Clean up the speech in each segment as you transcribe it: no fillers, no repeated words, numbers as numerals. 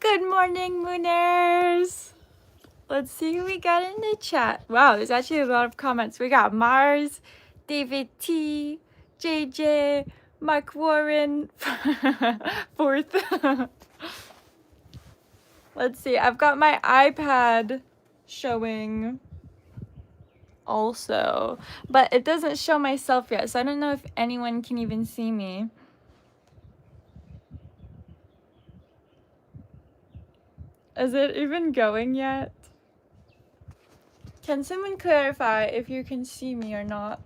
Good morning, Mooners! Let's see who we got in the chat. Wow, there's actually a lot of comments. We got Mars, David T, JJ, Mark Warren, fourth. Let's see, I've got my iPad showing also, but it doesn't show myself yet, so I don't know if anyone can even see me. Is it even going yet? Can someone clarify if you can see me or not?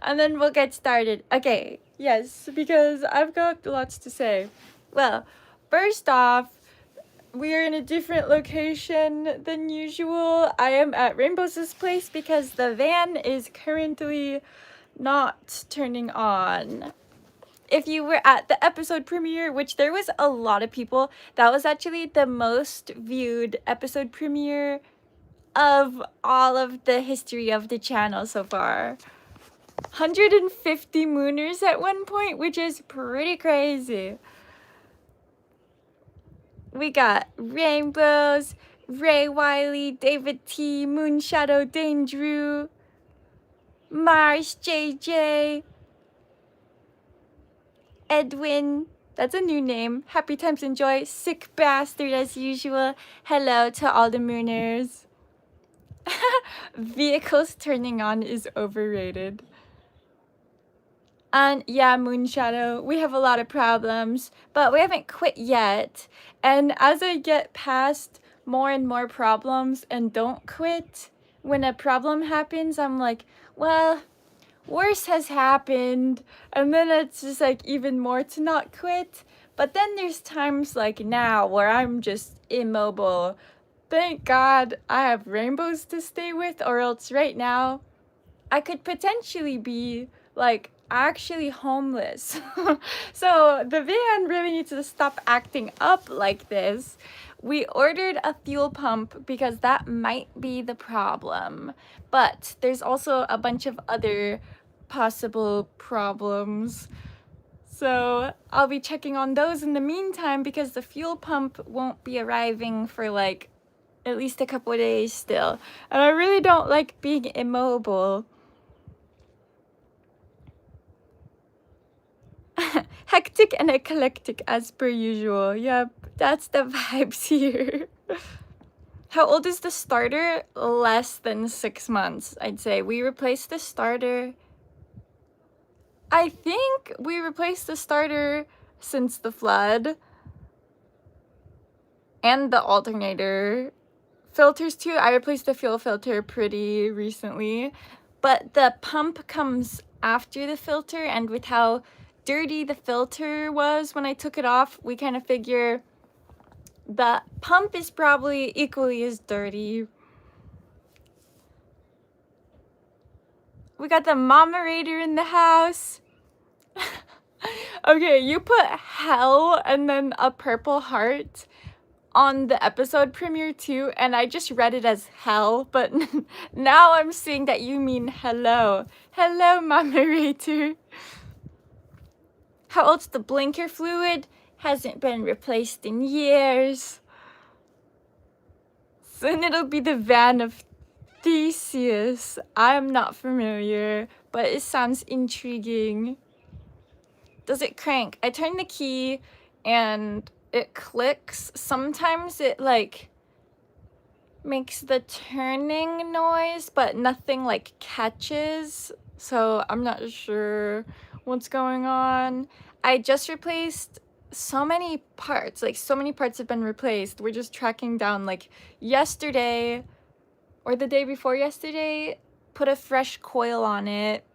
And then we'll get started. Okay, yes, because I've got lots to say. Well, first off, we are in a different location than usual. I am at Rainbow's place because the van is currently not turning on. If you were at the episode premiere, which there was a lot of people, that was actually the most viewed episode premiere of all of the history of the channel so far. 150 mooners at one point, which is pretty crazy. We got Rainbows, Ray Wiley, David T, Moonshadow, Dane Drew, Mars, JJ, Edwin, that's a new name. Happy Times and Joy, Sick Bastard as usual. Hello to all the mooners. Vehicles turning on is overrated. And yeah, Moonshadow, we have a lot of problems, but we haven't quit yet. And as I get past more and more problems and don't quit, when a problem happens, I'm like, well, worse has happened, and then it's just like even more to not quit. But then there's times like now where I'm just immobile. Thank God I have Rainbows to stay with, or else right now I could potentially be like actually homeless. So the van really needs to stop acting up like this. We ordered a fuel pump because that might be the problem. But there's also a bunch of other possible problems. So I'll be checking on those in the meantime because the fuel pump won't be arriving for like at least a couple of days still. And I really don't like being immobile. Hectic and eclectic as per usual. Yep, that's the vibes here. How old is the starter? Less than 6 months, I'd say. We replaced the starter. I think we replaced the starter since the flood. And the alternator. Filters too. I replaced the fuel filter pretty recently. But the pump comes after the filter, and with how dirty the filter was when I took it off, we kind of figure the pump is probably equally as dirty. We got the Momerator in the house. Okay, you put hell and then a purple heart on the episode premiere too, and I just read it as hell, but now I'm seeing that you mean hello. Hello, Momerator. How old's the blinker fluid? Hasn't been replaced in years. Soon it'll be the van of Theseus. I'm not familiar, but it sounds intriguing. Does it crank? I turn the key and it clicks. Sometimes it like makes the turning noise, but nothing like catches. So I'm not sure what's going on. I just replaced so many parts. Like so many parts have been replaced. We're just tracking down like yesterday or the day before yesterday, put a fresh coil on it.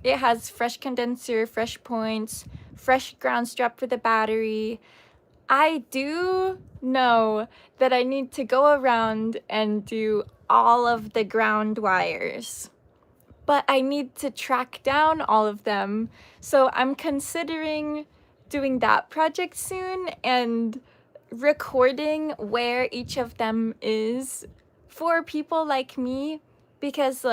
It has fresh condenser, fresh points, fresh ground strap for the battery. I do know that I need to go around and do all of the ground wires, but I need to track down all of them. So I'm considering doing that project soon and recording where each of them is for people like me, because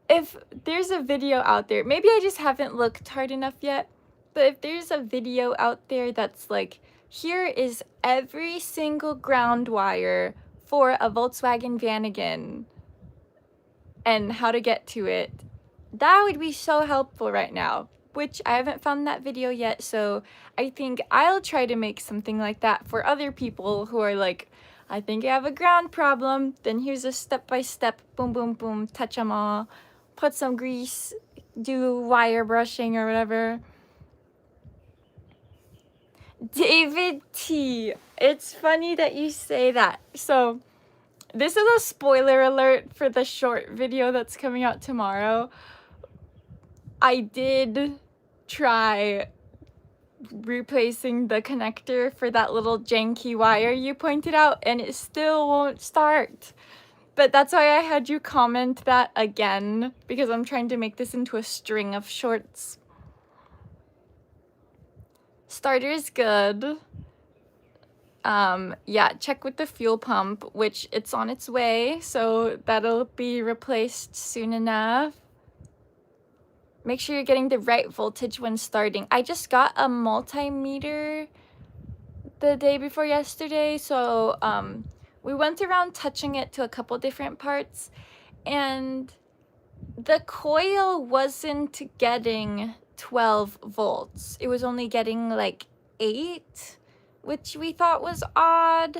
if there's a video out there, maybe I just haven't looked hard enough yet, But if there's a video out there that's like, here is every single ground wire for a Volkswagen Vanagon and how to get to it, that would be so helpful right now, which I haven't found that video yet, so I think I'll try to make something like that for other people who are like, I think I have a ground problem, then here's a step-by-step, boom, boom, boom, touch them all, put some grease, do wire brushing or whatever. David T, it's funny that you say that. So this is a spoiler alert for the short video that's coming out tomorrow. I did try replacing the connector for that little janky wire you pointed out, and it still won't start. But that's why I had you comment that again, because I'm trying to make this into a string of shorts. Starter is good. Yeah, check with the fuel pump, which it's on its way, so that'll be replaced soon enough. Make sure you're getting the right voltage when starting. I just got a multimeter the day before yesterday, so we went around touching it to a couple different parts, and the coil wasn't getting 12 volts. It was only getting like 8, which we thought was odd.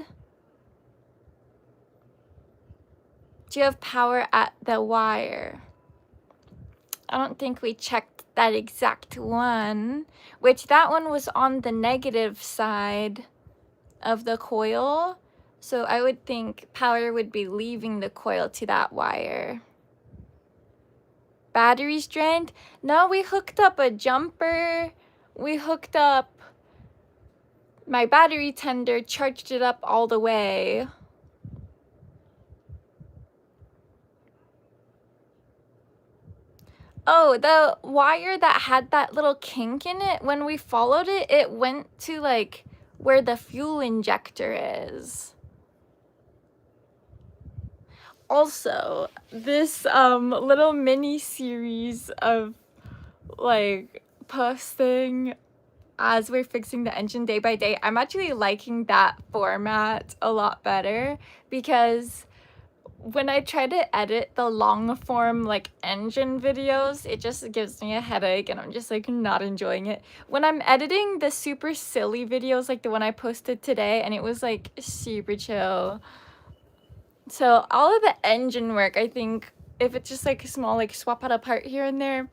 Do you have power at the wire? I don't think we checked that exact one, which that one was on the negative side of the coil. So I would think power would be leaving the coil to that wire. Batteries drained? No, we hooked up a jumper. We hooked up my battery tender, charged it up all the way. Oh, the wire that had that little kink in it, when we followed it, it went to like where the fuel injector is. Also, this little mini series of like posting as we're fixing the engine day by day, I'm actually liking that format a lot better, because when I try to edit the long form like engine videos, it just gives me a headache and I'm just like not enjoying it. When I'm editing the super silly videos like the one I posted today, and it was like super chill. So all of the engine work, I think if it's just like small, like swap out a part here and there,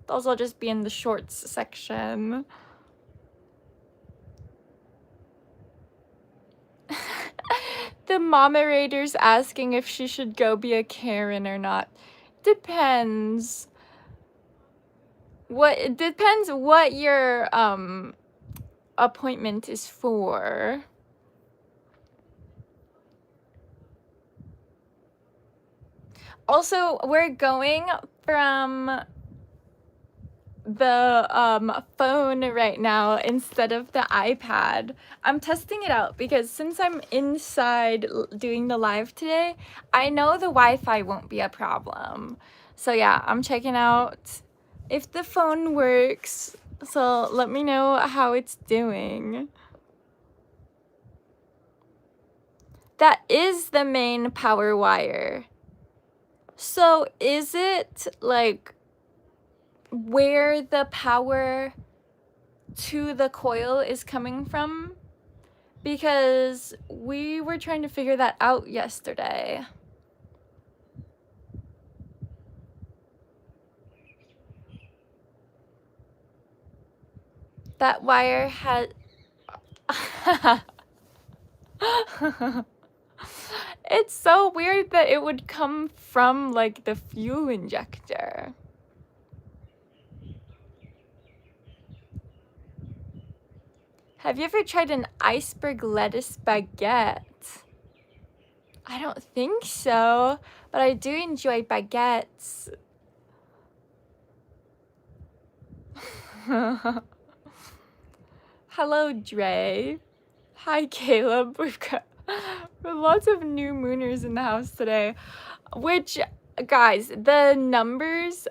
those will just be in the shorts section. The moderator's asking if she should go be a Karen or not. Depends. It depends what your appointment is for. Also, we're going from the phone right now instead of the iPad. I'm testing it out because since I'm inside doing the live today, I know the Wi-Fi won't be a problem. So yeah, I'm checking out if the phone works. So let me know how it's doing. That is the main power wire. So is it like where the power to the coil is coming from? Because we were trying to figure that out yesterday. That wire had... It's so weird that it would come from like the fuel injector. Have you ever tried an iceberg lettuce baguette? I don't think so, but I do enjoy baguettes. Hello, Dre. Hi, Caleb. We've got lots of new mooners in the house today, which, guys, the numbers...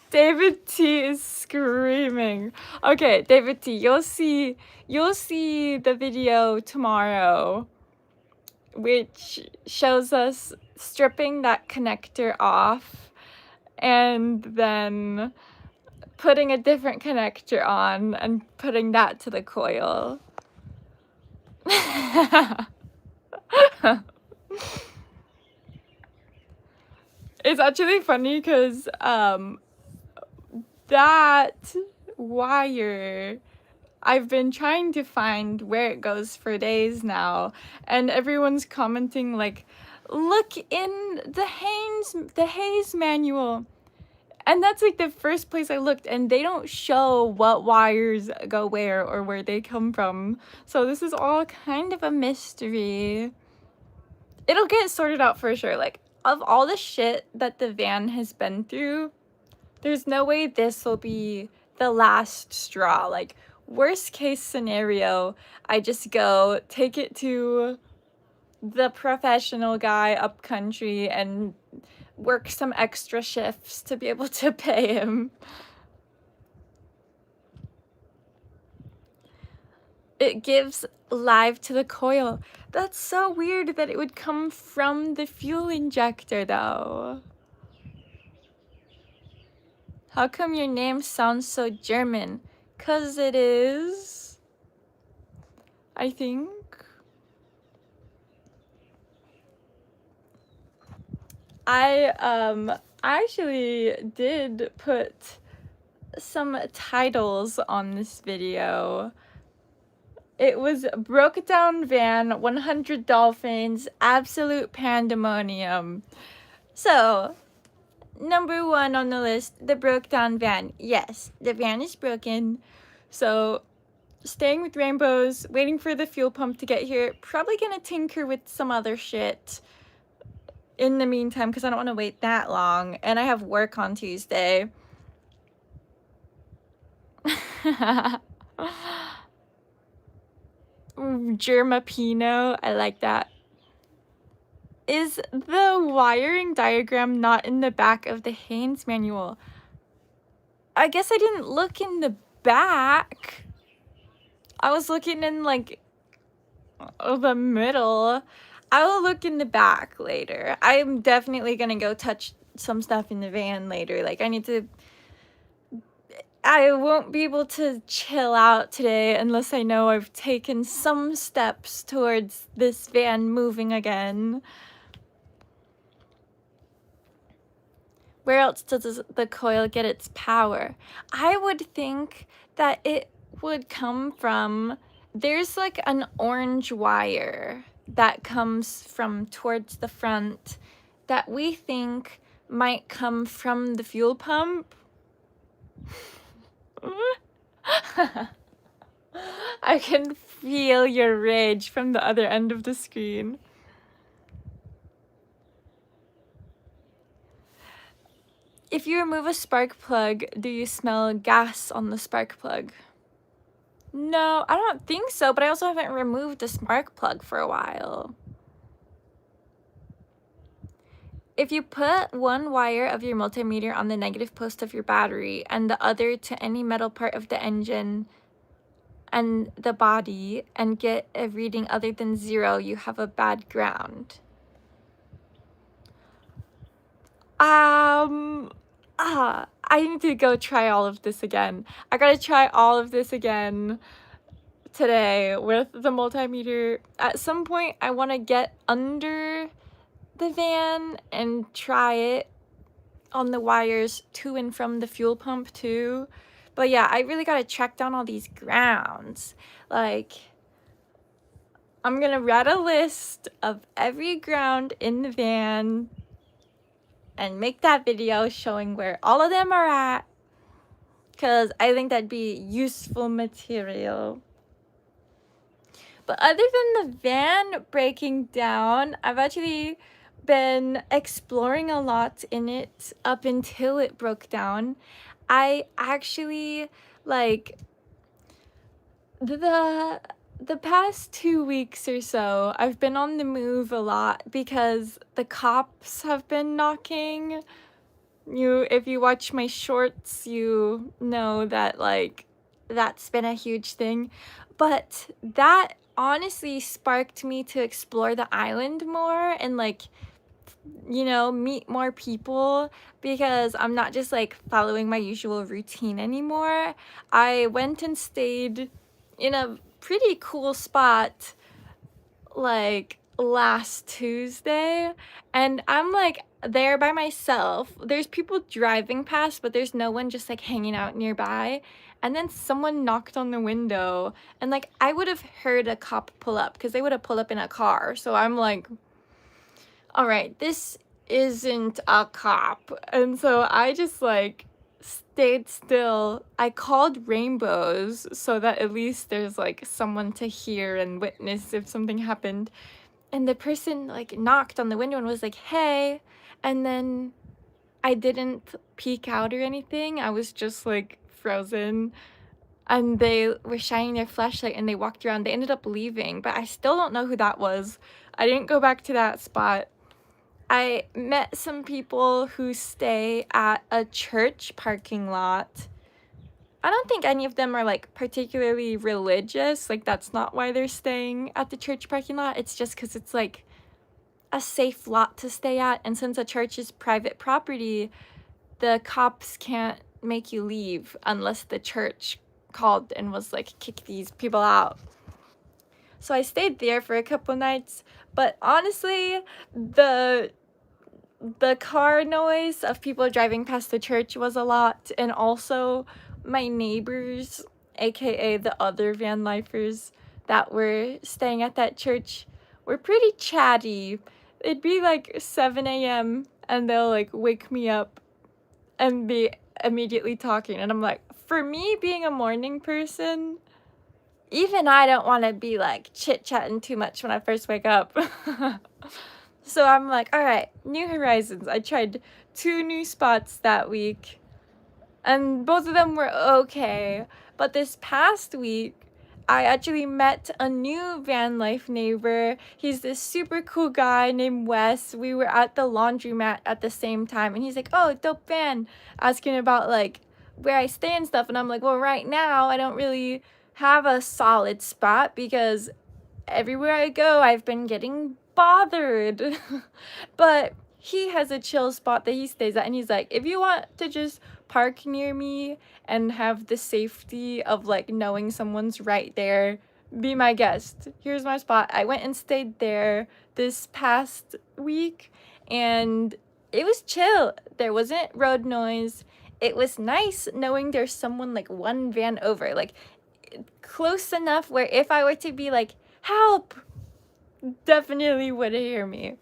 David T is screaming. Okay, David T, you'll see the video tomorrow, which shows us stripping that connector off and then putting a different connector on and putting that to the coil. It's actually funny because that wire, I've been trying to find where it goes for days now, and everyone's commenting like, look in the Hayes manual. And that's like the first place I looked, and they don't show what wires go where or where they come from. So this is all kind of a mystery. It'll get sorted out for sure. Like, of all the shit that the van has been through, there's no way this will be the last straw. Like, worst case scenario, I just go take it to the professional guy up country and work some extra shifts to be able to pay him. It gives live to the coil. That's so weird that it would come from the fuel injector though. How come your name sounds so German? 'Cause it is, I think. I actually did put some titles on this video. It was Broke Down Van, 100 Dolphins, Absolute Pandemonium. So, number 1 on the list, the broke down van. Yes, the van is broken. So, staying with rainbows, waiting for the fuel pump to get here. Probably gonna tinker with some other shit in the meantime because I don't want to wait that long. And I have work on Tuesday. Germapino, I like that. Is the wiring diagram not in the back of the Haynes manual? I guess I didn't look in the back. I was looking in like the middle. I will look in the back later. I'm definitely gonna go touch some stuff in the van later. Like, I won't be able to chill out today unless I know I've taken some steps towards this van moving again. Where else does the coil get its power? I would think that it would come from, there's like an orange wire that comes from towards the front that we think might come from the fuel pump. I can feel your rage from the other end of the screen. If you remove a spark plug, do you smell gas on the spark plug? No, I don't think so, but I also haven't removed a spark plug for a while. If you put one wire of your multimeter on the negative post of your battery and the other to any metal part of the engine and the body and get a reading other than 0, you have a bad ground. I need to go try all of this again. I gotta try all of this again today with the multimeter. At some point, I want to get under the van and try it on the wires to and from the fuel pump too. But yeah, I really gotta track down all these grounds. Like, I'm gonna write a list of every ground in the van and make that video showing where all of them are at, because I think that'd be useful material. But other than the van breaking down, I've actually been exploring a lot in it up until it broke down. I actually, like, the past 2 weeks or so, I've been on the move a lot because the cops have been knocking if you watch my shorts, you know that like that's been a huge thing. But that honestly sparked me to explore the island more and like, you know, meet more people, because I'm not just like following my usual routine anymore. I went and stayed in a pretty cool spot like last Tuesday, and I'm like there by myself. There's people driving past, but there's no one just like hanging out nearby. And then someone knocked on the window, and like I would have heard a cop pull up because they would have pulled up in a car. So I'm like, all right, this isn't a cop. And so I just like stayed still. I called rainbows so that at least there's like someone to hear and witness if something happened. And the person like knocked on the window and was like, hey. And then I didn't peek out or anything. I was just like frozen. And they were shining their flashlight and they walked around. They ended up leaving, but I still don't know who that was. I didn't go back to that spot. I met some people who stay at a church parking lot. I don't think any of them are like particularly religious. Like that's not why they're staying at the church parking lot. It's just because it's like a safe lot to stay at. And since a church is private property, the cops can't make you leave unless the church called and was like, kick these people out. So I stayed there for a couple nights, but honestly, the car noise of people driving past the church was a lot, and also my neighbors, aka the other van lifers that were staying at that church, were pretty chatty. It'd be like 7 a.m. and they'll like wake me up and be immediately talking, and I'm like, for me being a morning person, even I don't want to be like chit-chatting too much when I first wake up. So I'm like, all right, new horizons. I tried 2 new spots that week, and both of them were okay. But this past week, I actually met a new van life neighbor. He's this super cool guy named Wes. We were at the laundromat at the same time, and he's like, oh, dope van, asking about like where I stay and stuff. And I'm like, well, right now I don't really have a solid spot because everywhere I go, I've been getting bothered. But he has a chill spot that he stays at, and he's like, if you want to just park near me and have the safety of like knowing someone's right there, be my guest. Here's my spot. I went and stayed there this past week, and it was chill. There wasn't road noise. It was nice knowing there's someone like one van over, like close enough where if I were to be like, help, definitely would hear me.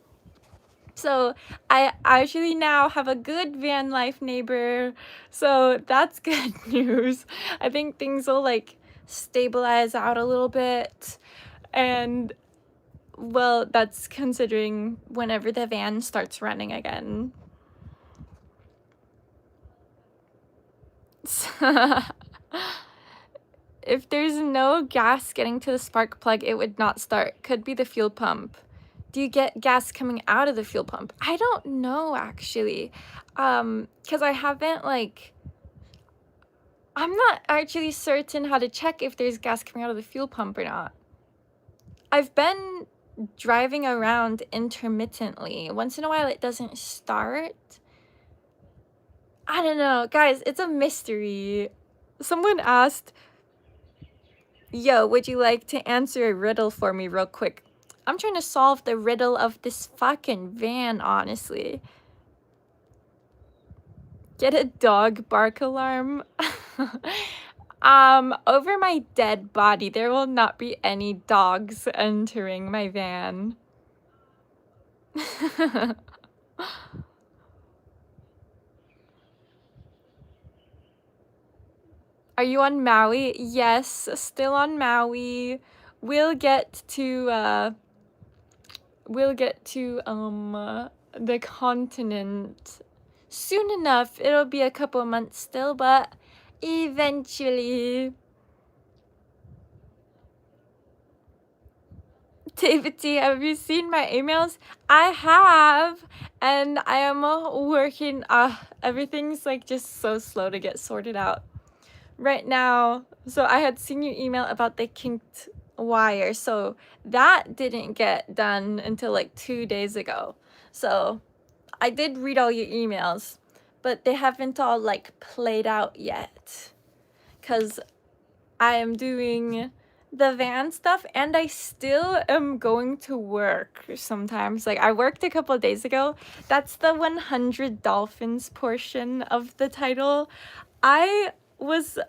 So I actually now have a good van life neighbor, so that's good news. I think things will like stabilize out a little bit, and well, that's considering whenever the van starts running again. If there's no gas getting to the spark plug, it would not start. Could be the fuel pump. Do you get gas coming out of the fuel pump? I don't know, actually. Because I haven't, like... I'm not actually certain how to check if there's gas coming out of the fuel pump or not. I've been driving around intermittently. Once in a while, it doesn't start. I don't know. Guys, it's a mystery. Someone asked... Yo, would you like to answer a riddle for me real quick? I'm trying to solve the riddle of this fucking van, honestly. Get a dog bark alarm? Over my dead body, there will not be any dogs entering my van. Are you on Maui? Yes, still on Maui. We'll get to the continent soon enough. It'll be a couple months still, but eventually. David T, have you seen my emails? I have, and I am working. Everything's like just so slow to get sorted out right now. So I had seen your email about the kinked wire, so that didn't get done until like 2 days ago. So I did read all your emails, but they haven't all like played out yet, because I am doing the van stuff and I still am going to work sometimes. Like I worked a couple of days ago. That's the 100 Dolphins portion of the title. I was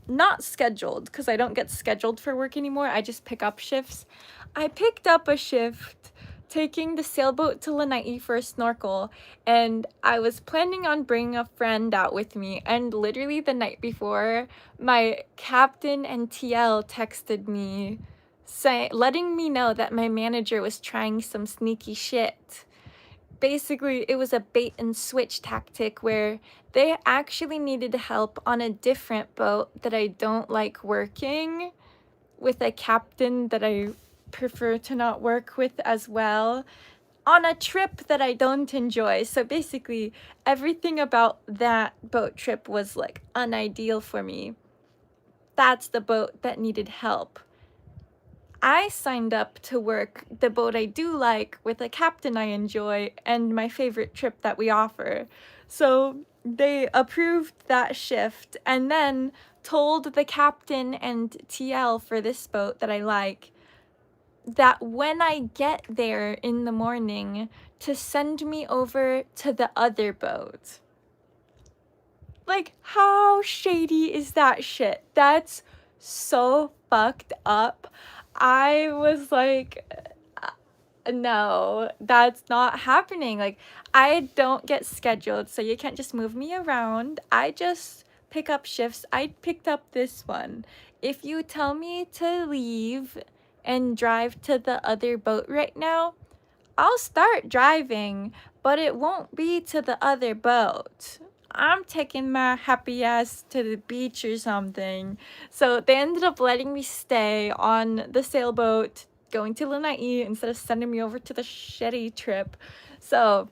not scheduled because I don't get scheduled for work anymore. I just pick up shifts. I picked up a shift taking the sailboat to Lanai for a snorkel, and I was planning on bringing a friend out with me, and literally the night before, my captain and TL texted me letting me know that my manager was trying some sneaky shit. Basically, it was a bait and switch tactic where they actually needed help on a different boat that I don't like working with, a captain that I prefer to not work with as well, on a trip that I don't enjoy. So basically, everything about that boat trip was like unideal for me. That's the boat that needed help. I signed up to work the boat I do like with a captain I enjoy and my favorite trip that we offer. So they approved that shift and then told the captain and TL for this boat that I like that when I get there in the morning to send me over to the other boat. Like, how shady is that shit? That's so fucked up. I was like, no, that's not happening. Like, I don't get scheduled, so you can't just move me around. I just pick up shifts. I picked up this one. If you tell me to leave and drive to the other boat right now, I'll start driving, but it won't be to the other boat. I'm taking my happy ass to the beach or something. So they ended up letting me stay on the sailboat going to Lanai instead of sending me over to the shitty trip. So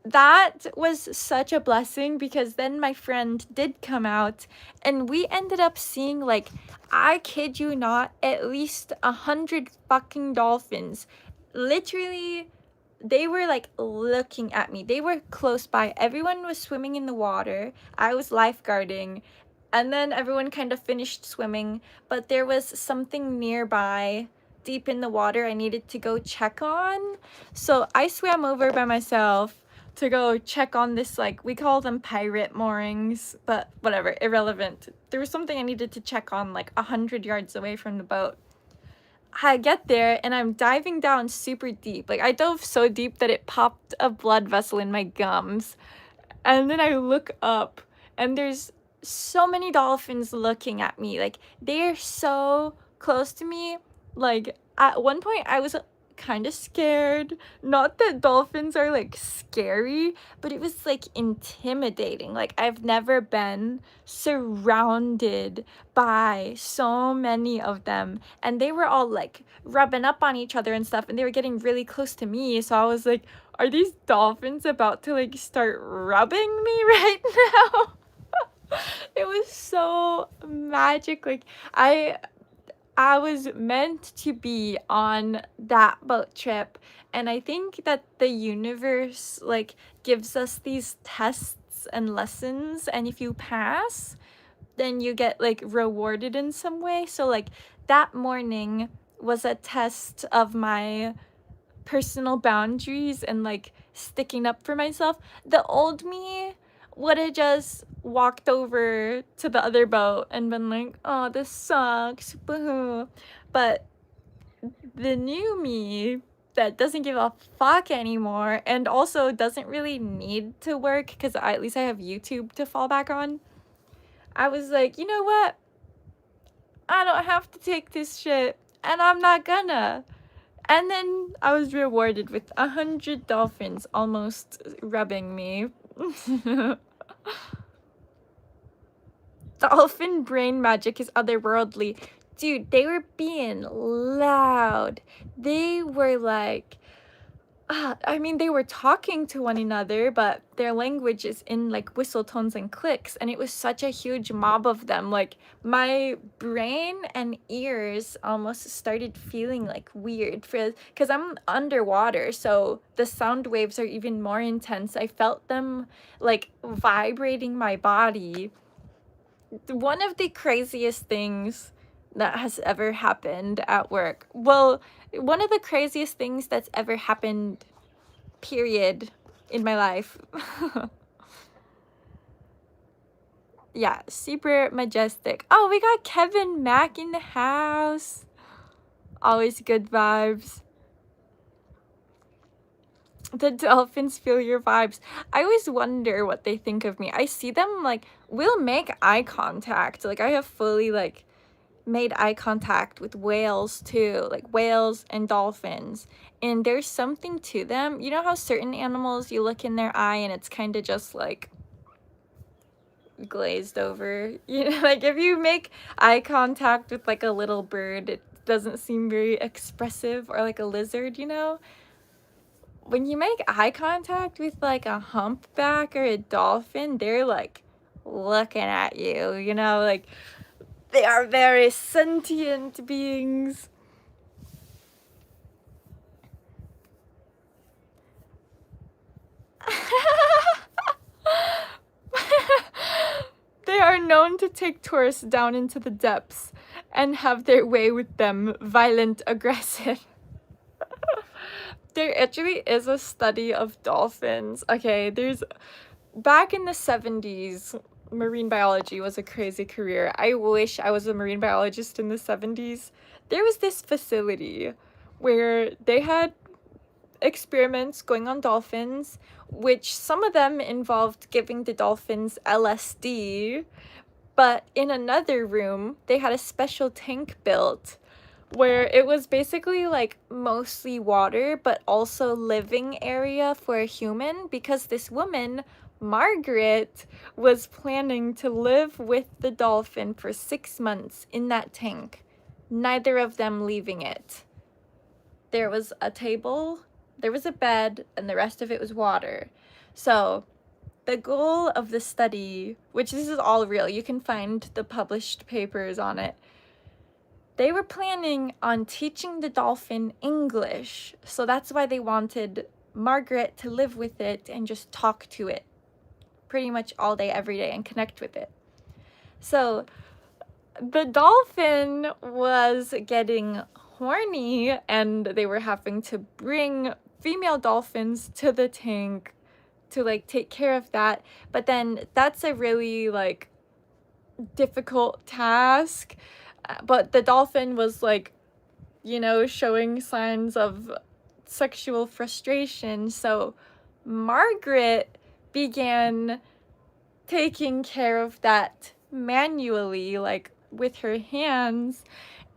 that was such a blessing because then my friend did come out and we ended up seeing, like, I kid you not, at least 100 fucking dolphins. Literally, they were like looking at me. They were close by. Everyone was swimming in the water. I was lifeguarding. And then everyone kind of finished swimming, but there was something nearby deep in the water I needed to go check on. So I swam over by myself to go check on this, like, we call them pirate moorings, but whatever, irrelevant. There was something I needed to check on like 100 yards away from the boat. I get there and I'm diving down super deep. Like, I dove so deep that it popped a blood vessel in my gums. And then I look up and there's so many dolphins looking at me. Like, they're so close to me. Like, at one point I was kind of scared. Not that dolphins are like scary, but it was like intimidating. Like, I've never been surrounded by so many of them, and they were all like rubbing up on each other and stuff, and they were getting really close to me. So I was like, are these dolphins about to like start rubbing me right now? It was so magic. Like, I was meant to be on that boat trip, and I think that the universe like gives us these tests and lessons, and if you pass, then you get like rewarded in some way. So like that morning was a test of my personal boundaries and like sticking up for myself. The old me would have just walked over to the other boat and been like, oh, this sucks, boo. But the new me that doesn't give a fuck anymore and also doesn't really need to work because at least I have YouTube to fall back on, I was like, you know what? I don't have to take this shit, and I'm not gonna. And then I was rewarded with 100 dolphins almost rubbing me. Dolphin brain magic is otherworldly. dude, they were being loud. They were like, I mean, they were talking to one another, but their language is in like whistle tones and clicks, and it was such a huge mob of them. Like, my brain and ears almost started feeling like weird because I'm underwater, so the sound waves are even more intense. I felt them like vibrating my body. One of the craziest things that has ever happened at work. Well, one of the craziest things that's ever happened, period, in my life. Yeah, super majestic. Oh, we got Kevin Mack in the house. Always good vibes. The dolphins feel your vibes. I always wonder what they think of me. I see them, like, we'll make eye contact. Like, I have fully, like, made eye contact with whales too, like whales and dolphins, and there's something to them. You know how certain animals, you look in their eye and it's kind of just like glazed over, you know, like if you make eye contact with like a little bird, it doesn't seem very expressive, or like a lizard, you know. When you make eye contact with like a humpback or a dolphin, they're like looking at you, you know, like they are very sentient beings. They are known to take tourists down into the depths and have their way with them, violent, aggressive. There actually is a study of dolphins. Okay, back in the 70s, marine biology was a crazy career. I wish I was a marine biologist in the 70s. There was this facility where they had experiments going on dolphins, which some of them involved giving the dolphins LSD, but in another room, they had a special tank built where it was basically like mostly water, but also living area for a human, because this woman, Margaret, was planning to live with the dolphin for 6 months in that tank, neither of them leaving it. There was a table, there was a bed, and the rest of it was water. So the goal of the study, which this is all real, you can find the published papers on it, they were planning on teaching the dolphin English. So that's why they wanted Margaret to live with it and just talk to it pretty much all day, every day, and connect with it. So the dolphin was getting horny, and they were having to bring female dolphins to the tank to like take care of that. But then that's a really like difficult task. But the dolphin was like, you know, showing signs of sexual frustration. So Margaret began taking care of that manually, like with her hands.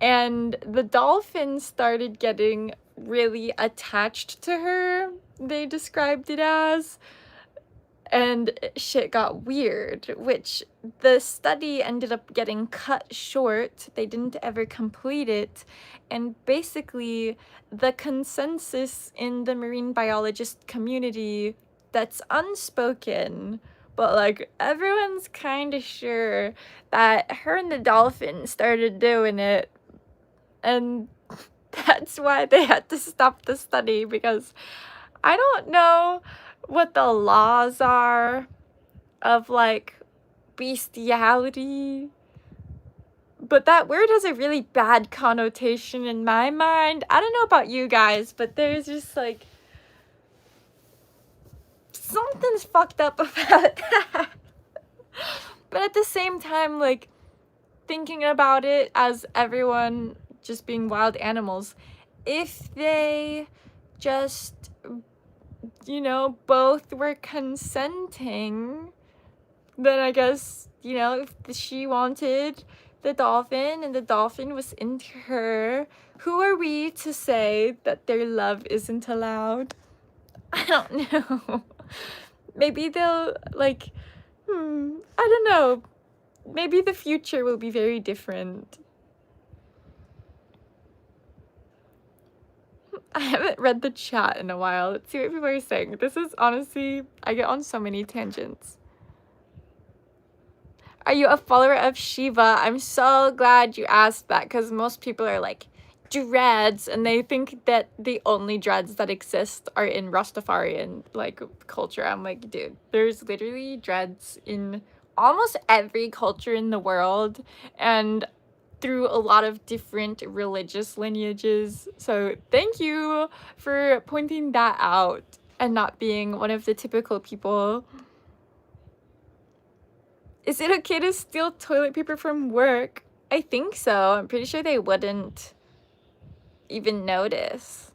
And the dolphin started getting really attached to her, they described it as. And shit got weird, which the study ended up getting cut short. They didn't ever complete it. And basically, the consensus in the marine biologist community that's unspoken, but like everyone's kind of sure that her and the dolphin started doing it. And that's why they had to stop the study, because I don't know what the laws are of like bestiality, but that word has a really bad connotation in my mind. I don't know about you guys, but there's just like something's fucked up about that. But at the same time, like thinking about it as everyone just being wild animals, if they just, you know, both were consenting, then I guess, you know, if she wanted the dolphin and the dolphin was into her, who are we to say that their love isn't allowed? I don't know. Maybe they'll, like, I don't know. Maybe the future will be very different. I haven't read the chat in a while. Let's see what people are saying. This is honestly, I get on so many tangents. Are you a follower of Shiva? I'm so glad you asked that, because most people are like, dreads, and they think that the only dreads that exist are in Rastafarian like culture. I'm like, dude, there's literally dreads in almost every culture in the world, and through a lot of different religious lineages. So thank you for pointing that out and not being one of the typical people. Is it okay to steal toilet paper from work? I think so. I'm pretty sure they wouldn't even notice.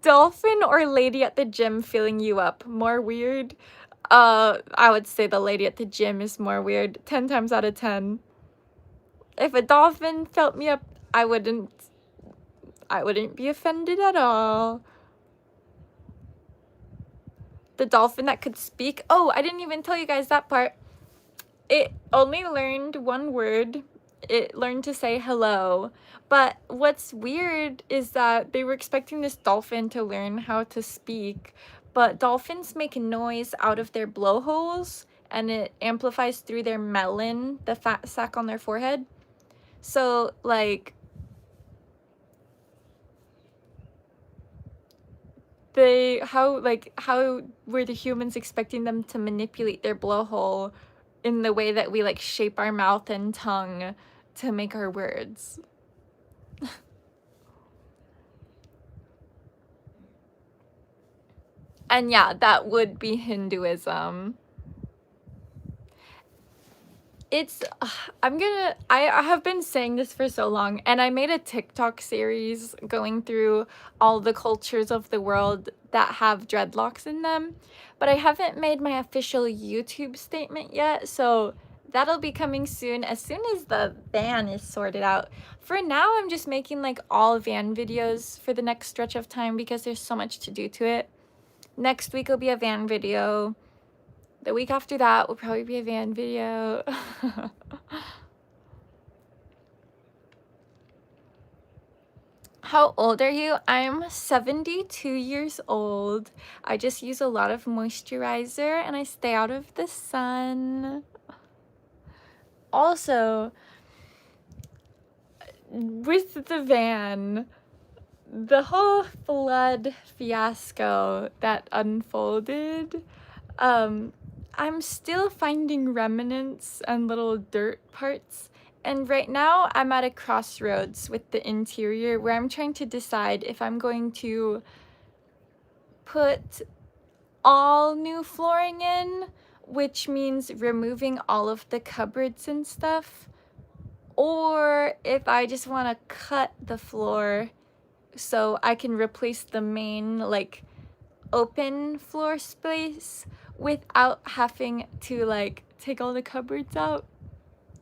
Dolphin or lady at the gym filling you up? More weird? I would say the lady at the gym is more weird. 10 times out of 10. If a dolphin filled me up, I wouldn't be offended at all. The dolphin that could speak. Oh, I didn't even tell you guys that part. It only learned one word. It learned to say hello. But what's weird is that they were expecting this dolphin to learn how to speak, but dolphins make noise out of their blowholes, and it amplifies through their melon, the fat sac on their forehead. So, like, how were the humans expecting them to manipulate their blowhole in the way that we like shape our mouth and tongue to make our words? And yeah, that would be Hinduism. It's I have been saying this for so long, and I made a TikTok series going through all the cultures of the world that have dreadlocks in them, but I haven't made my official YouTube statement yet, so that'll be coming soon as the van is sorted out. For now, I'm just making like all van videos for the next stretch of time because there's so much to do to it. Next week will be a van video. The week after that will probably be a van video. How old are you? I'm 72 years old. I just use a lot of moisturizer and I stay out of the sun. Also, with the van, the whole flood fiasco that unfolded, I'm still finding remnants and little dirt parts. And right now I'm at a crossroads with the interior where I'm trying to decide if I'm going to put all new flooring in, which means removing all of the cupboards and stuff, or if I just want to cut the floor so I can replace the main like open floor space without having to like take all the cupboards out.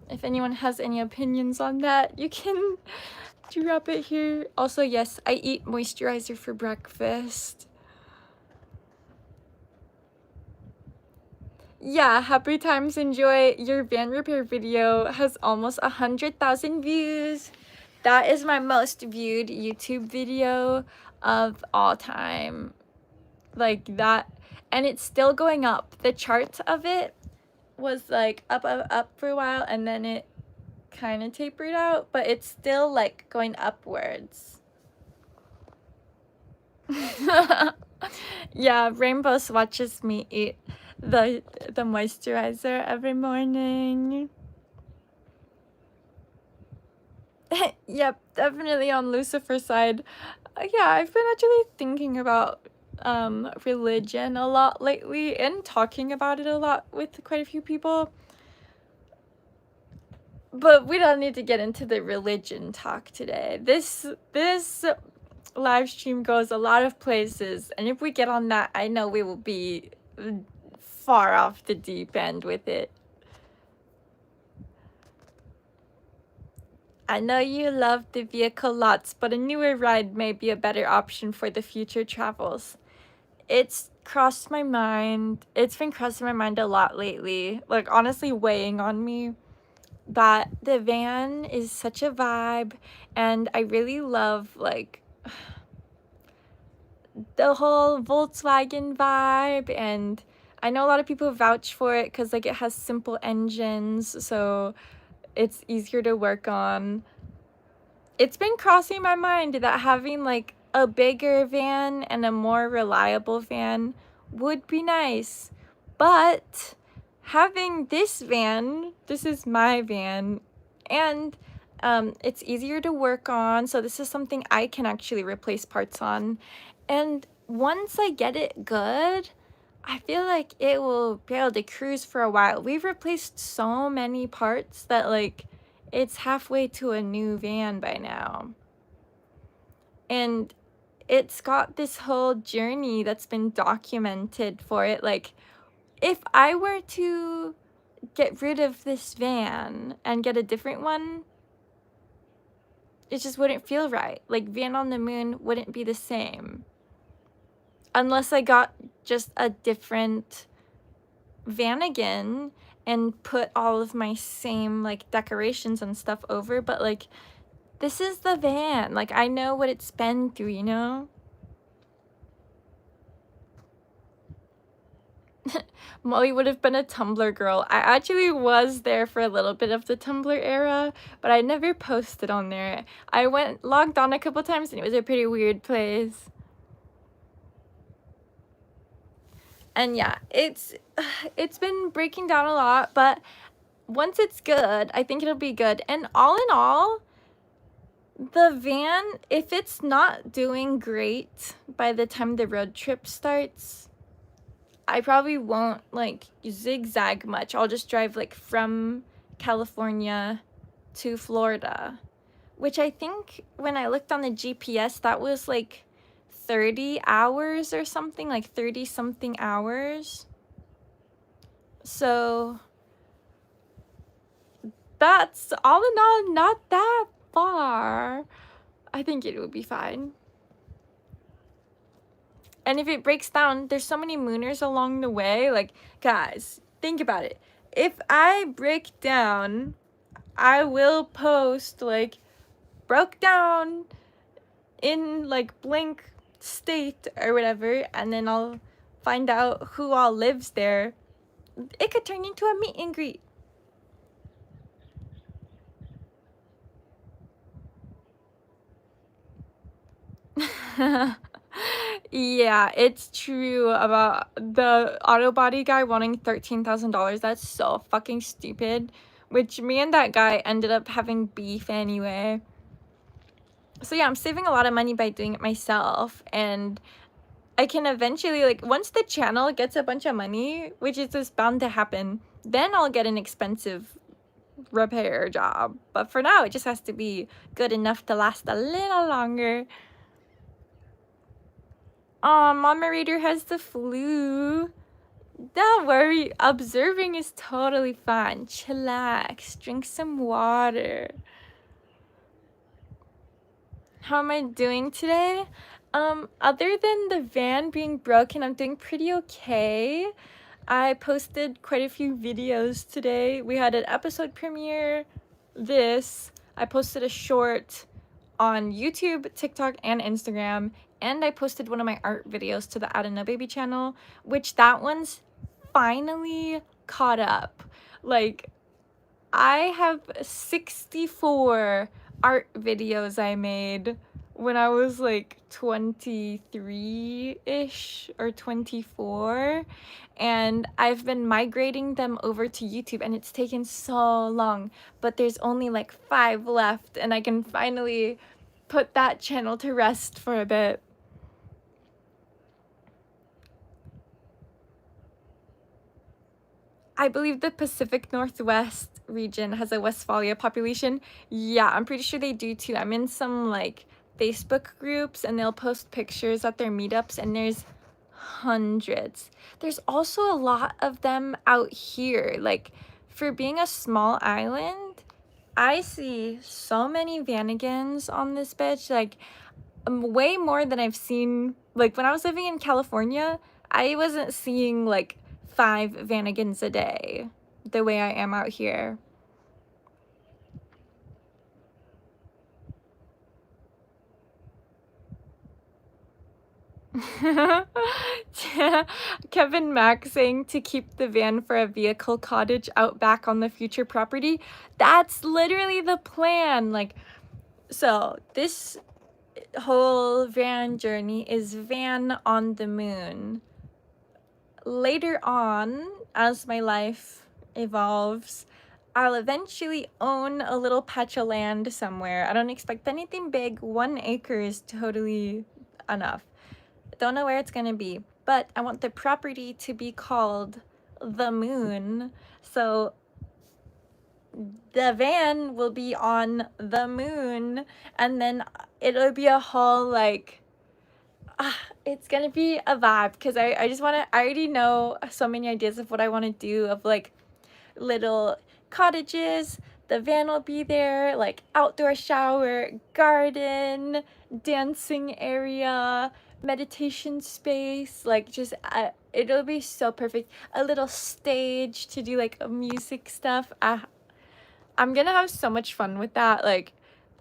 If anyone has any opinions on that, you can drop it here. Also, yes, I eat moisturizer for breakfast. Yeah, happy times, enjoy. Your van repair video has almost 100,000 views. That is my most viewed YouTube video of all time. Like that, and it's still going up. The chart of it was like up for a while, and then it kind of tapered out, but it's still like going upwards. Yeah, Rainbows watches me eat the moisturizer every morning. Yep, definitely on Lucifer's side. Yeah, I've been actually thinking about religion a lot lately and talking about it a lot with quite a few people. But we don't need to get into the religion talk today. This live stream goes a lot of places, and if we get on that, I know we will be far off the deep end with it. I know you love the vehicle lots, but a newer ride may be a better option for the future travels. It's crossed my mind. It's been crossing my mind a lot lately. Like, honestly, weighing on me. that the van is such a vibe, and I really love like the whole Volkswagen vibe, and I know a lot of people vouch for it because like it has simple engines, so it's easier to work on. It's been crossing my mind that having like a bigger van and a more reliable van would be nice, but having this van, this is my van, and it's easier to work on, so this is something I can actually replace parts on. And once I get it good, I feel like it will be able to cruise for a while. We've replaced so many parts that like it's halfway to a new van by now. And it's got this whole journey that's been documented for it. Like, if I were to get rid of this van and get a different one, it just wouldn't feel right. Like, Van on the Moon wouldn't be the same. Unless I got just a different van again and put all of my same, like, decorations and stuff over. But, like, this is the van. Like, I know what it's been through, you know? Molly would have been a Tumblr girl. I actually was there for a little bit of the Tumblr era, but I never posted on there. I logged on a couple times and it was a pretty weird place. And yeah, it's been breaking down a lot, but once it's good, I think it'll be good. And all in all, the van, if it's not doing great by the time the road trip starts, I probably won't like zigzag much. I'll just drive like from California to Florida, which I think when I looked on the GPS, that was like 30 hours or something, like 30 something hours. So that's all in all not that far. I think it would be fine. And if it breaks down, there's so many mooners along the way. Like, guys, think about it. If I break down, I will post, like, broke down in, like, blank state or whatever. And then I'll find out who all lives there. It could turn into a meet and greet. Yeah, it's true about the auto body guy wanting $13,000. That's so fucking stupid. Which me and that guy ended up having beef anyway. So yeah, I'm saving a lot of money by doing it myself. And I can eventually, like, once the channel gets a bunch of money, which is just bound to happen, then I'll get an expensive repair job. But for now, it just has to be good enough to last a little longer. Mama Reader has the flu. Don't worry, observing is totally fine. Chillax, drink some water. How am I doing today? Other than the van being broken, I'm doing pretty okay. I posted quite a few videos today. We had an episode premiere, I posted a short on YouTube, TikTok, and Instagram, and I posted one of my art videos to the idontknowbaby channel, which that one's finally caught up. Like, I have 64 art videos I made when I was like 23-ish or 24, and I've been migrating them over to YouTube, and it's taken so long, but there's only like 5 left, and I can finally put that channel to rest for a bit. I believe the Pacific Northwest region has a Westphalia population. Yeah, I'm pretty sure they do too. I'm in some like Facebook groups and they'll post pictures at their meetups, and there's hundreds. There's also a lot of them out here. Like, for being a small island, I see so many Vanagons on this bitch. Like, way more than I've seen. Like, when I was living in California, I wasn't seeing like 5 Vanagons a day the way I am out here. Kevin Mack saying to keep the van for a vehicle cottage out back on the future property. That's literally the plan. Like, so this whole van journey is van on the moon. Later on, as my life evolves, I'll eventually own a little patch of land somewhere. I don't expect anything big. 1 acre is totally enough. Don't know where it's gonna be, but I want the property to be called the moon. So the van will be on the moon, and then it'll be a whole like, it's gonna be a vibe, because I just want to, I already know so many ideas of what I want to do, of like little cottages. The van will be there, like outdoor shower, garden, dancing area, meditation space, like just it'll be so perfect. A little stage to do like music stuff. I'm gonna have so much fun with that. Like,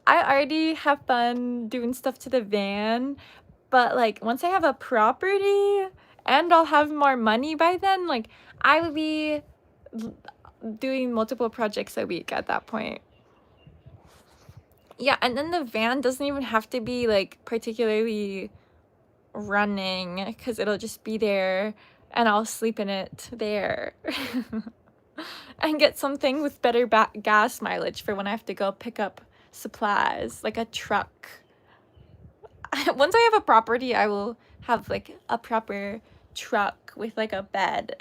I already have fun doing stuff to the van, but like once I have a property and I'll have more money by then, like I will be doing multiple projects a week at that point. Yeah, and then the van doesn't even have to be like particularly running, because it'll just be there and I'll sleep in it there. And get something with better gas mileage for when I have to go pick up supplies, like a truck. Once I have a property, I will have like a proper truck with like a bed.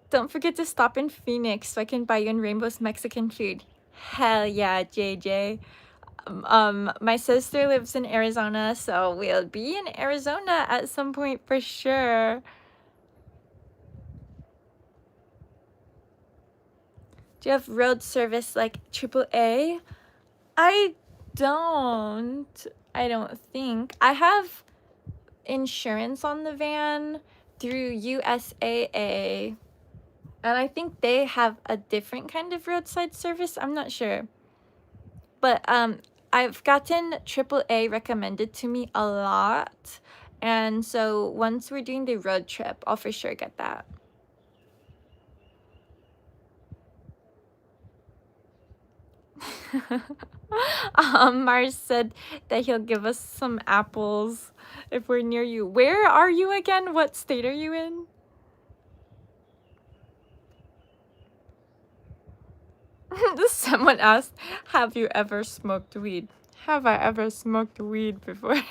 Don't forget to stop in Phoenix so I can buy you in Rainbow's Mexican food. Hell yeah, JJ. My sister lives in Arizona, so we'll be in Arizona at some point for sure. Do you have road service like AAA? I don't think. I have insurance on the van through USAA, and I think they have a different kind of roadside service. I'm not sure. But I've gotten AAA recommended to me a lot, and so once we're doing the road trip, I'll for sure get that. Mars said that he'll give us some apples if we're near you. Where are you again? What state are you in? Someone asked, have you ever smoked weed? Have I ever smoked weed before?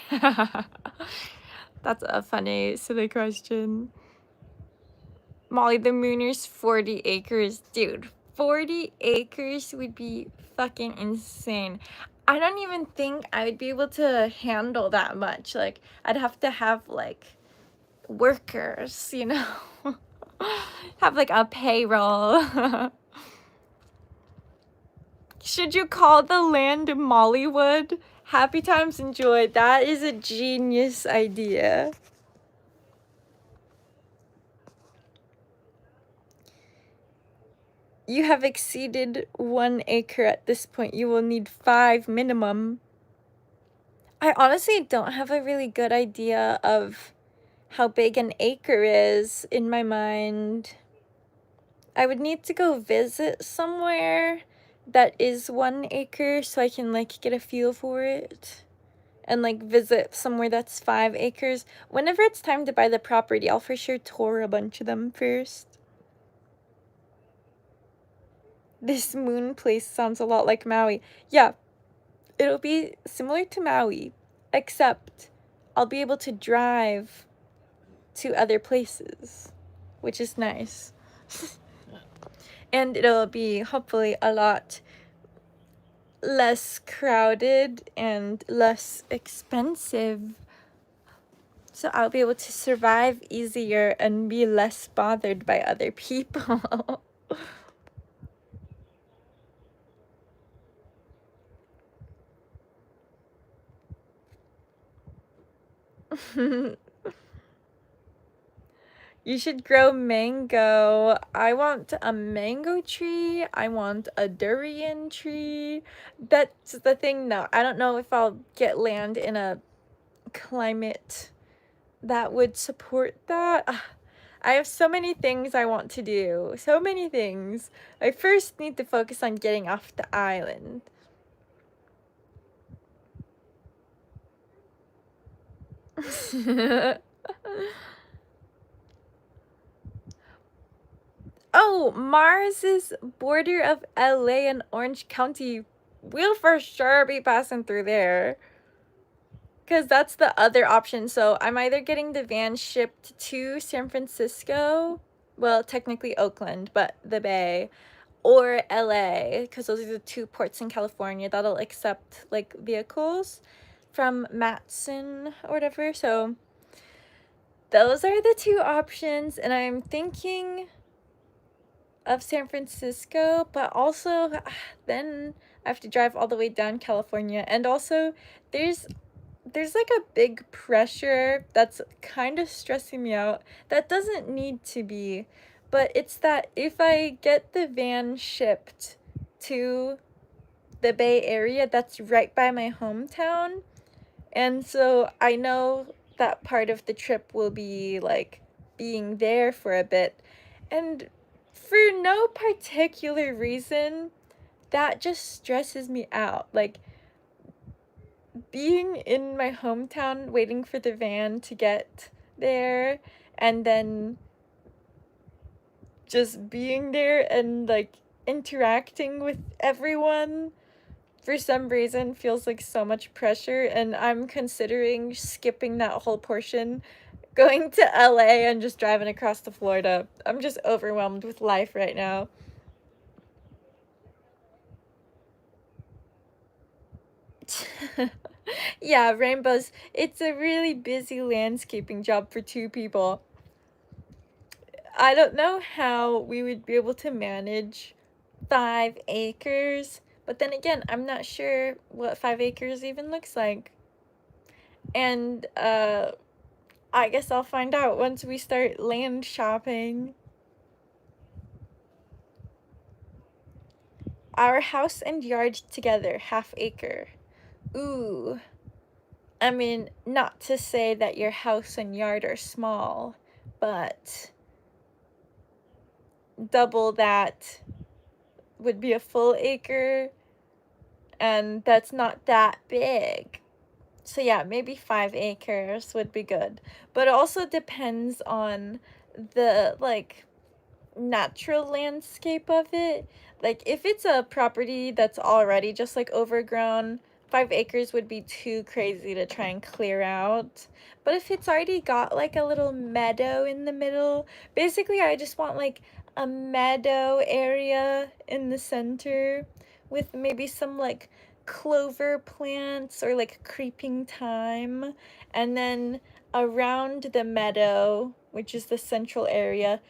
That's a funny, silly question. Molly, the Mooner's 40 acres. Dude, 40 acres would be fucking insane. I don't even think I would be able to handle that much. Like, I'd have to have, like, workers, you know? Have, like, a payroll. Should you call the land Mollywood? Happy times enjoyed. That is a genius idea. You have exceeded 1 acre at this point. You will need 5 minimum. I honestly don't have a really good idea of how big an acre is in my mind. I would need to go visit somewhere that is 1 acre so I can like get a feel for it. And like visit somewhere that's 5 acres. Whenever it's time to buy the property, I'll for sure tour a bunch of them first. This moon place sounds a lot like Maui. Yeah, it'll be similar to Maui, except I'll be able to drive to other places, which is nice. And it'll be hopefully a lot less crowded and less expensive. So I'll be able to survive easier and be less bothered by other people. You should grow mango. I want a mango tree. I want a durian tree. That's the thing though. I don't know if I'll get land in a climate that would support that. I have so many things I want to do. So many things. I first need to focus on getting off the island. Oh, Mars is border of LA and Orange County. We'll for sure be passing through there. Because that's the other option. So I'm either getting the van shipped to San Francisco, well, technically Oakland, but the Bay, or LA, because those are the two ports in California that'll accept like vehicles from Matson or whatever. So those are the two options, and I'm thinking of San Francisco, but also then I have to drive all the way down California, and also there's like a big pressure that's kind of stressing me out that doesn't need to be, but it's that if I get the van shipped to the Bay Area, that's right by my hometown, and so I know that part of the trip will be like being there for a bit, and for no particular reason, that just stresses me out. Like, being in my hometown waiting for the van to get there, and then just being there and like interacting with everyone for some reason feels like so much pressure, and I'm considering skipping that whole portion, going to LA and just driving across to Florida. I'm just overwhelmed with life right now. Yeah, rainbows. It's a really busy landscaping job for two people. I don't know how we would be able to manage 5 acres, but then again, I'm not sure what 5 acres even looks like. And I guess I'll find out once we start land shopping. Our house and yard together, 1/2 acre. Ooh. I mean, not to say that your house and yard are small, but double that would be a full acre, and that's not that big. So yeah, maybe 5 acres would be good. But it also depends on the like natural landscape of it. Like if it's a property that's already just like overgrown, 5 acres would be too crazy to try and clear out. But if it's already got like a little meadow in the middle, basically I just want like a meadow area in the center with maybe some like clover plants or like creeping thyme, and then around the meadow, which is the central area,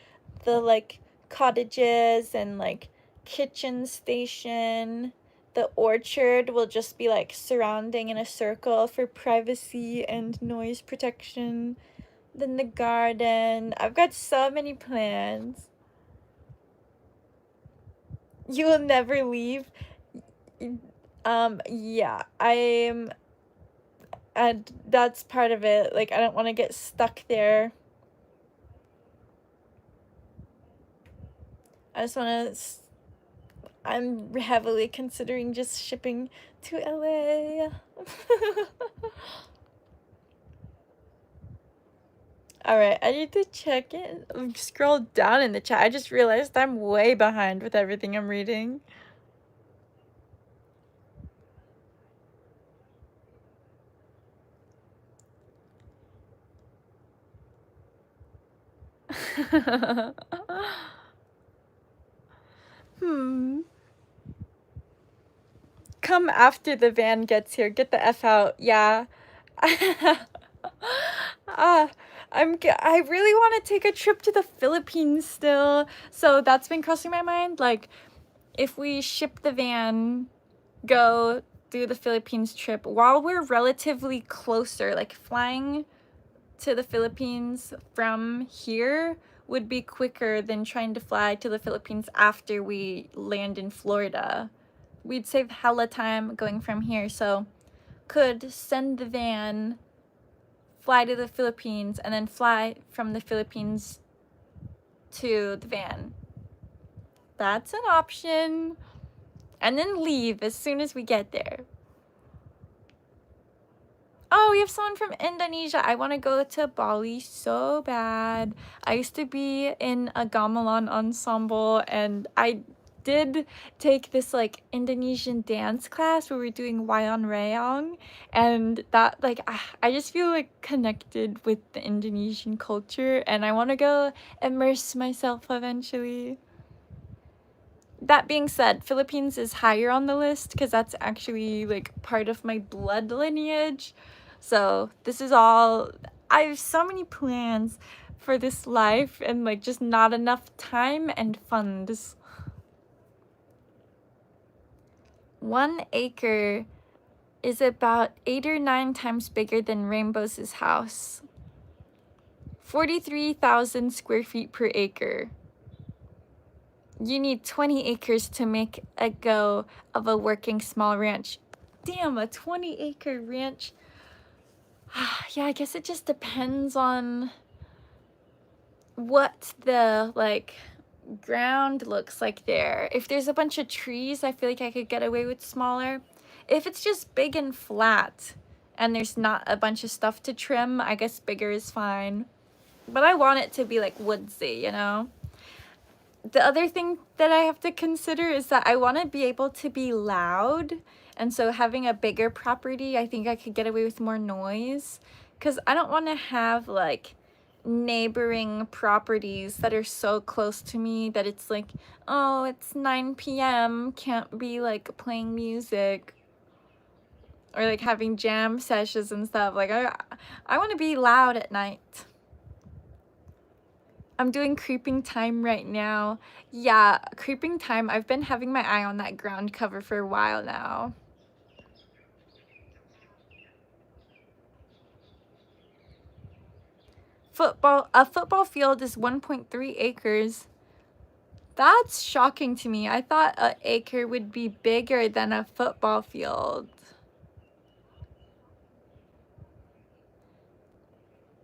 the like cottages and like kitchen station. The orchard will just be like surrounding in a circle for privacy and noise protection. Then the garden. I've got so many plans. You will never leave. Yeah, and that's part of it. Like, I don't want to get stuck there. I just want to. I'm heavily considering just shipping to LA. Alright, I need to check it. Scroll down in the chat. I just realized I'm way behind with everything I'm reading. Come after the van gets here. Get the F out. Yeah. I really want to take a trip to the Philippines still. So that's been crossing my mind. Like, if we ship the van, go do the Philippines trip while we're relatively closer, like flying to the Philippines from here would be quicker than trying to fly to the Philippines after we land in Florida. We'd save hella time going from here, so could send the van, fly to the Philippines, and then fly from the Philippines to the van. That's an option. And then leave as soon as we get there. Oh, we have someone from Indonesia. I want to go to Bali so bad. I used to be in a gamelan ensemble, and I did take this like Indonesian dance class where we're doing wayang rayang, and that like I just feel like connected with the Indonesian culture, and I want to go immerse myself eventually. That being said, Philippines is higher on the list because that's actually like part of my blood lineage. So this is all, I have so many plans for this life and like just not enough time and funds. 1 acre is about 8 or 9 times bigger than Rainbow's house. 43,000 square feet per acre. You need 20 acres to make a go of a working small ranch. Damn, a 20-acre ranch. Yeah, I guess it just depends on what the like ground looks like there. If there's a bunch of trees, I feel like I could get away with smaller. If it's just big and flat and there's not a bunch of stuff to trim, I guess bigger is fine. But I want it to be like woodsy, you know? The other thing that I have to consider is that I want to be able to be loud. And so having a bigger property, I think I could get away with more noise. Because I don't want to have like neighboring properties that are so close to me that it's like, oh, it's 9 p.m. Can't be like playing music. Or like having jam sessions and stuff. Like I want to be loud at night. I'm doing Creeping Time right now. Yeah, Creeping Time. I've been having my eye on that ground cover for a while now. A football field is 1.3 acres. That's shocking to me. I thought an acre would be bigger than a football field.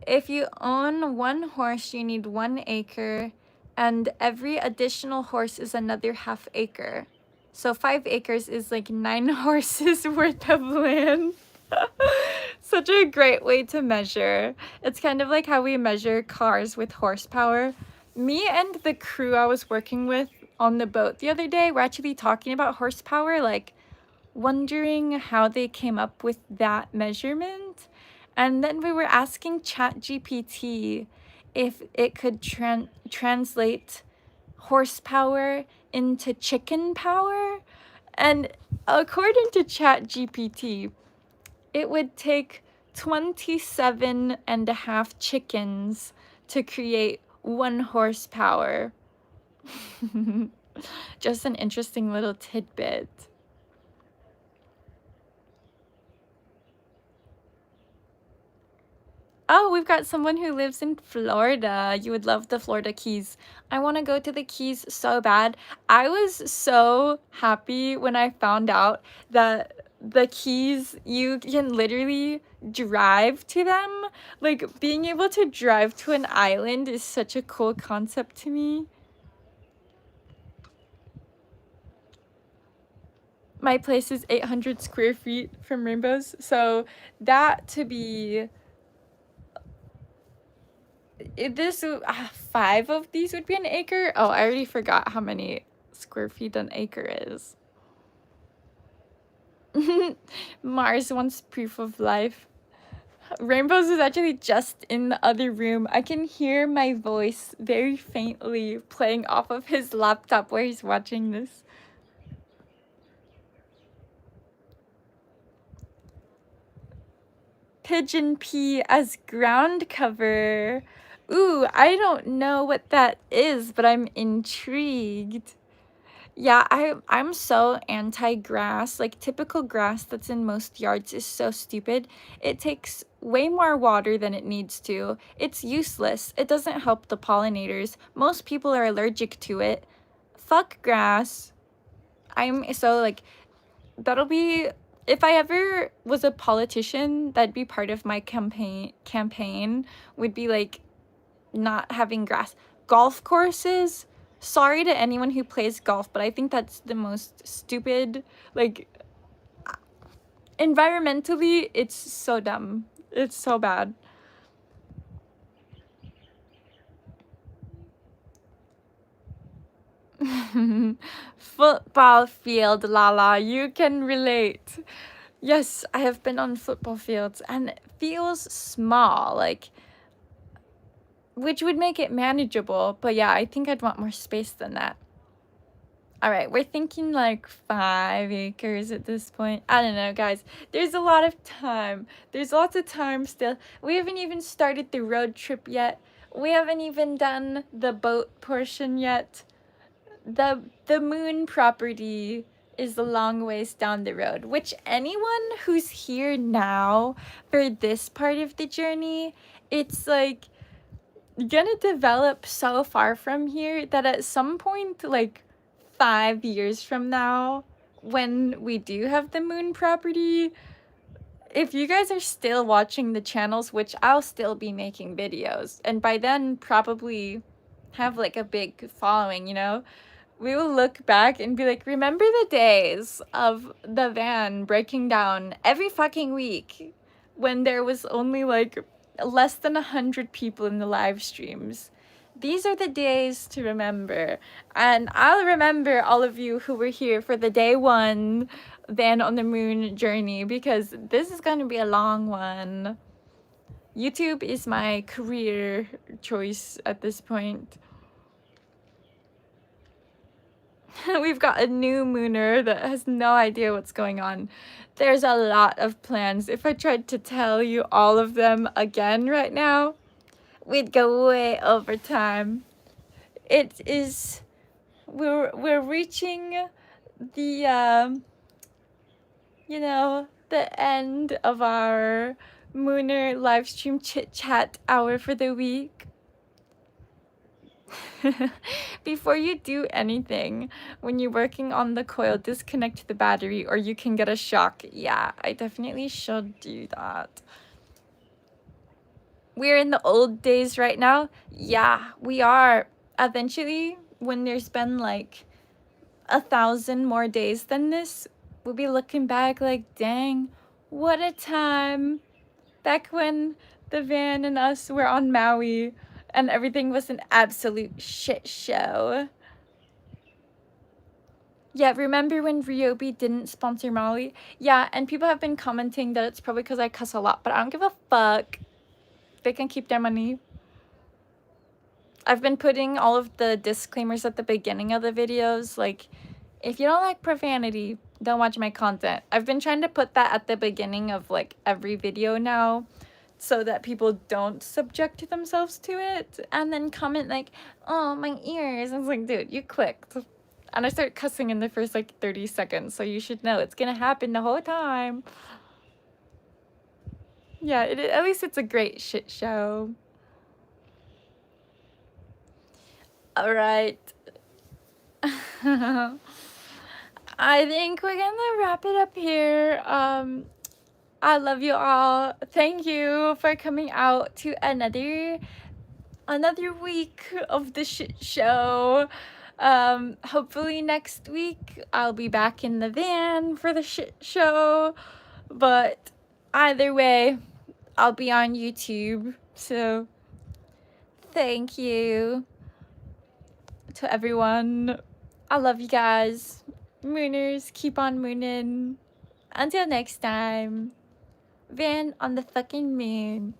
If you own 1 horse, you need 1 acre, and every additional horse is another half acre. So 5 acres is like 9 horses worth of land. Such a great way to measure. It's kind of like how we measure cars with horsepower. Me and the crew I was working with on the boat the other day were actually talking about horsepower, like wondering how they came up with that measurement. And then we were asking ChatGPT if it could translate horsepower into chicken power. And according to ChatGPT, it would take 27.5 chickens to create 1 horsepower. Just an interesting little tidbit. Oh, we've got someone who lives in Florida. You would love the Florida Keys. I want to go to the Keys so bad. I was so happy when I found out that the Keys, you can literally drive to them. Like, being able to drive to an island is such a cool concept to me. My place is 800 square feet from Rainbows, so that to be... this 5 of these would be an acre. Oh, I already forgot how many square feet an acre is. Mars wants proof of life. Rainbows is actually just in the other room. I can hear my voice very faintly playing off of his laptop where he's watching this. Pigeon pea as ground cover. Ooh, I don't know what that is, but I'm intrigued. Yeah, I'm so anti-grass. Like, typical grass that's in most yards is so stupid. It takes way more water than it needs to. It's useless. It doesn't help the pollinators. Most people are allergic to it. Fuck grass. I'm so like, that'll be, if I ever was a politician, that'd be part of my campaign would be like not having grass. Golf courses, sorry to anyone who plays golf, but I think that's the most stupid, like, environmentally, it's so dumb. It's so bad. Football field, Lala, you can relate. Yes, I have been on football fields and it feels small, like, which would make it manageable. But yeah, I think I'd want more space than that. All right, we're thinking like 5 acres at this point. I don't know, guys. There's a lot of time. There's lots of time still. We haven't even started the road trip yet. We haven't even done the boat portion yet. The moon property is a long ways down the road, which anyone who's here now for this part of the journey, it's like gonna develop so far from here that at some point, like 5 years from now, when we do have the moon property, if you guys are still watching the channels, which I'll still be making videos, and by then probably have like a big following, you know, we will look back and be like, remember the days of the van breaking down every fucking week when there was only like less than 100 people in the live streams. These are the days to remember. And I'll remember all of you who were here for the day 1 van on the moon journey, because this is going to be a long one. YouTube is my career choice at this point. We've got a new mooner that has no idea what's going on. There's a lot of plans. If I tried to tell you all of them again right now, we'd go way over time. It is, we're reaching the you know, the end of our mooner live stream chit chat hour for the week. Before you do anything, when you're working on the coil, disconnect the battery or you can get a shock. Yeah, I definitely should do that. We're in the old days right now. Yeah, we are. Eventually, when there's been like 1,000 more days than this, we'll be looking back like, dang, what a time. Back when the van and us were on Maui and everything was an absolute shit show. Yeah, remember when Ryobi didn't sponsor Molly? Yeah, and people have been commenting that it's probably because I cuss a lot, but I don't give a fuck. They can keep their money. I've been putting all of the disclaimers at the beginning of the videos, like, if you don't like profanity, don't watch my content. I've been trying to put that at the beginning of like every video now, so that people don't subject themselves to it and then comment like, oh, my ears. I was like, dude, you clicked. And I start cussing in the first like 30 seconds, so you should know it's gonna happen the whole time. Yeah, at least it's a great shit show. All right. I think we're gonna wrap it up here. I love you all. Thank you for coming out to another week of the shit show. Hopefully next week I'll be back in the van for the shit show. But either way, I'll be on YouTube. So thank you to everyone. I love you guys. Mooners, keep on mooning. Until next time. Van on the fucking moon.